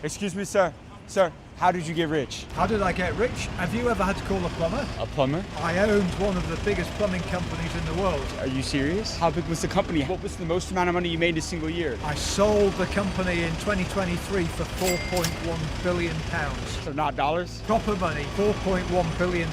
Excuse me, sir. Sir, how did you get rich? How did I get rich? Have you ever had to call a plumber? A plumber? I owned one of the biggest plumbing companies in the world. Are you serious? How big was the company? What was the most amount of money you made in a single year? I sold the company in 2023 for £4.1 billion. So not dollars? Proper money, £4.1 billion.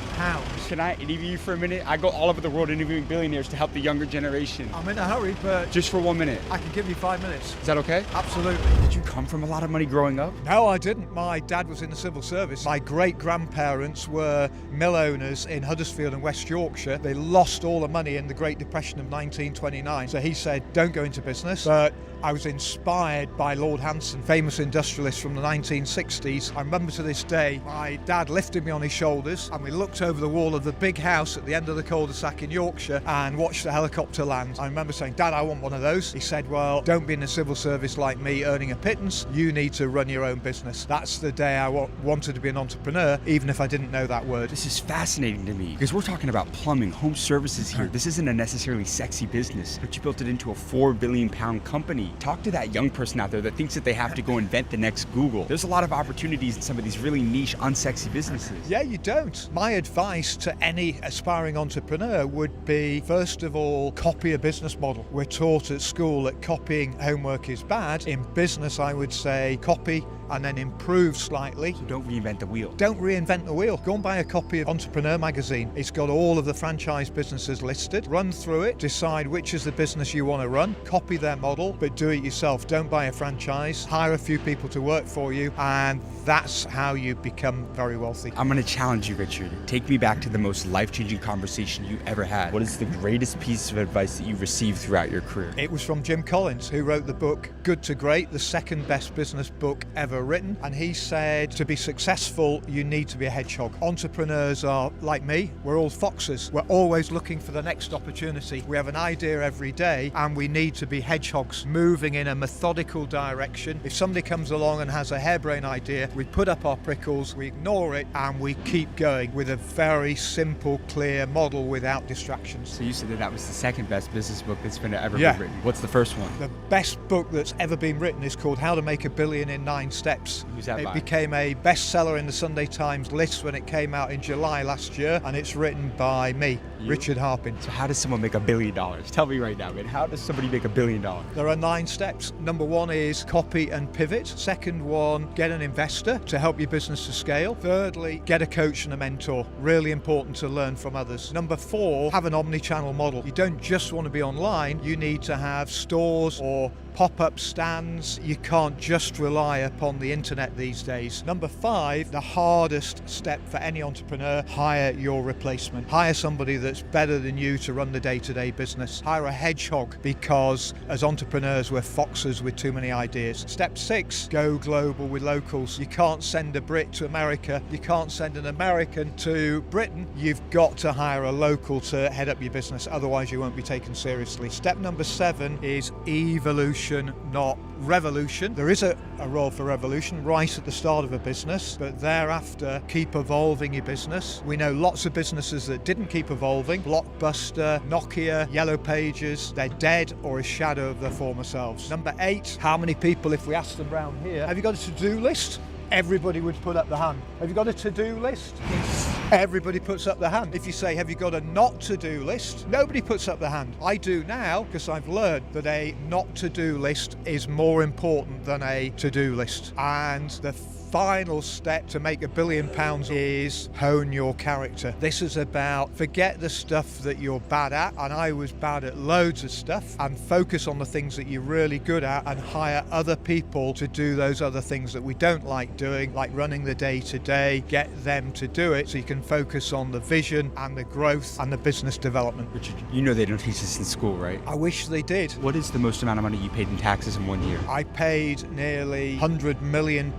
Can I interview you for a minute? I go all over the world interviewing billionaires to help the younger generation. I'm in a hurry, but Just for 1 minute. I can give you 5 minutes. Is that okay? Absolutely. Did you come from a lot of money growing up? No, I didn't. My dad was in the civil service. My great-grandparents were mill owners in Huddersfield and West Yorkshire. They lost all the money in the Great Depression of 1929. So he said, don't go into business. But I was inspired by Lord Hanson, famous industrialist from the 1960s. I remember to this day, my dad lifted me on his shoulders and we looked over the wall of the big house at the end of the cul-de-sac in Yorkshire and watched the helicopter land. I remember saying, Dad, I want one of those. He said, well, don't be in the civil service like me earning a pittance. You need to run your own business. That's the day I wanted to be an entrepreneur, even if I didn't know that word. This is fascinating to me because we're talking about plumbing, home services here. This isn't a necessarily sexy business, but you built it into a £4 billion company. Talk to that young person out there that thinks that they have to go invent the next Google. There's a lot of opportunities in some of these really niche, unsexy businesses. Yeah, you don't. My advice to any aspiring entrepreneur would be, first of all, copy a business model. We're taught at school that copying homework is bad. In business, I would say copy and then improve slightly. So don't reinvent the wheel. Don't reinvent the wheel. Go and buy a copy of Entrepreneur magazine. It's got all of the franchise businesses listed. Run through it, decide which is the business you want to run, copy their model, but do it yourself. Don't buy a franchise. Hire a few people to work for you, and that's how you become very wealthy. I'm going to challenge you, Richard. Take me back to the most life-changing conversation you ever had. What is the greatest piece of advice that you received throughout your career? It was from Jim Collins, who wrote the book Good to Great, the second best business book ever written. And he said, to be successful, you need to be a hedgehog. Entrepreneurs are like me. We're all foxes. We're always looking for the next opportunity. We have an idea every day, and we need to be hedgehogs, moving in a methodical direction. If somebody comes along and has a harebrained idea, we put up our prickles, we ignore it, and we keep going with a very simple, clear model without distractions. So you said that was the second best business book that's been ever Yeah. been written. What's the first one? The best book that's ever been written is called How to Make $1 Billion in 9 Steps. Who's that It by? became a bestseller in the Sunday Times list when it came out in July last year, and it's written by me, You? Richard Harpin. So how does someone make $1 billion? Tell me right now, man. How does somebody make $1 billion? There are 9 steps. Number 1 is copy and pivot. Second one, get an investor to help your business to scale. Thirdly, get a coach and a mentor. Really important to learn from others. Number 4, have an omni-channel model. You don't just want to be online. You need to have stores or pop-up stands. You can't just rely upon the internet these days. Number 5, the hardest step for any entrepreneur, hire your replacement. Hire somebody that's better than you to run the day-to-day business. Hire a hedgehog, because as entrepreneurs, we're foxes with too many ideas. Step 6, go global with locals. You can't send a Brit to America. You can't send an American to Britain. You've got to hire a local to head up your business, otherwise you won't be taken seriously. Step number 7 is evolution, not revolution. There is a role for revolution right at the start of a business, but thereafter keep evolving your business. We know lots of businesses that didn't keep evolving. Blockbuster, Nokia, Yellow Pages, they're dead or a shadow of their former selves. Number 8, how many people, if we asked them around here, have you got a to-do list? Everybody would put up the hand. Have you got a to-do list? Everybody puts up their hand. If you say, have you got a not to-do list? Nobody puts up their hand. I do now, because I've learned that a not to-do list is more important than a to-do list. And the final step to make £1 billion is hone your character. This is about forget the stuff that you're bad at, and I was bad at loads of stuff, and focus on the things that you're really good at and hire other people to do those other things that we don't like doing, like running the day-to-day. Get them to do it so you can focus on the vision and the growth and the business development. Richard, you know they don't teach this in school, right? I wish they did. What is the most amount of money you paid in taxes in 1 year? I paid nearly £100 million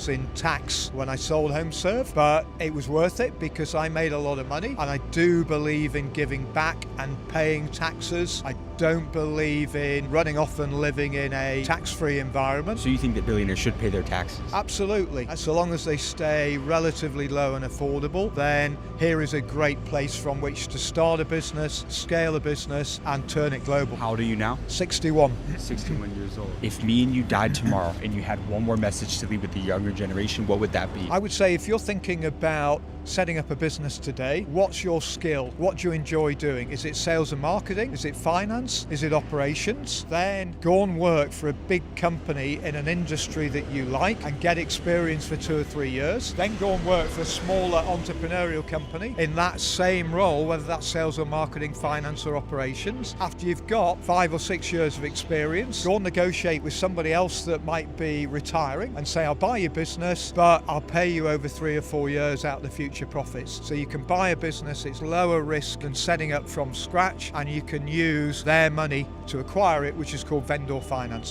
in tax when I sold HomeServe, but it was worth it because I made a lot of money, and I do believe in giving back and paying taxes. I don't believe in running off and living in a tax-free environment. So you think that billionaires should pay their taxes? Absolutely. So long as they stay relatively low and affordable, then here is a great place from which to start a business, scale a business, and turn it global. How old are you now? 61. 61 years old. If me and you died tomorrow and you had one more message to leave with the younger generation, what would that be? I would say if you're thinking about setting up a business today, what's your skill? What do you enjoy doing? Is it sales and marketing? Is it finance? Is it operations? Then go and work for a big company in an industry that you like and get experience for 2 or 3 years. Then go and work for a smaller entrepreneurial company in that same role, whether that's sales or marketing, finance or operations. After you've got 5 or 6 years of experience, go and negotiate with somebody else that might be retiring and say, I'll buy your business, but I'll pay you over 3 or 4 years out the future profits. So you can buy a business, it's lower risk than setting up from scratch, and you can use their money to acquire it, which is called vendor finance.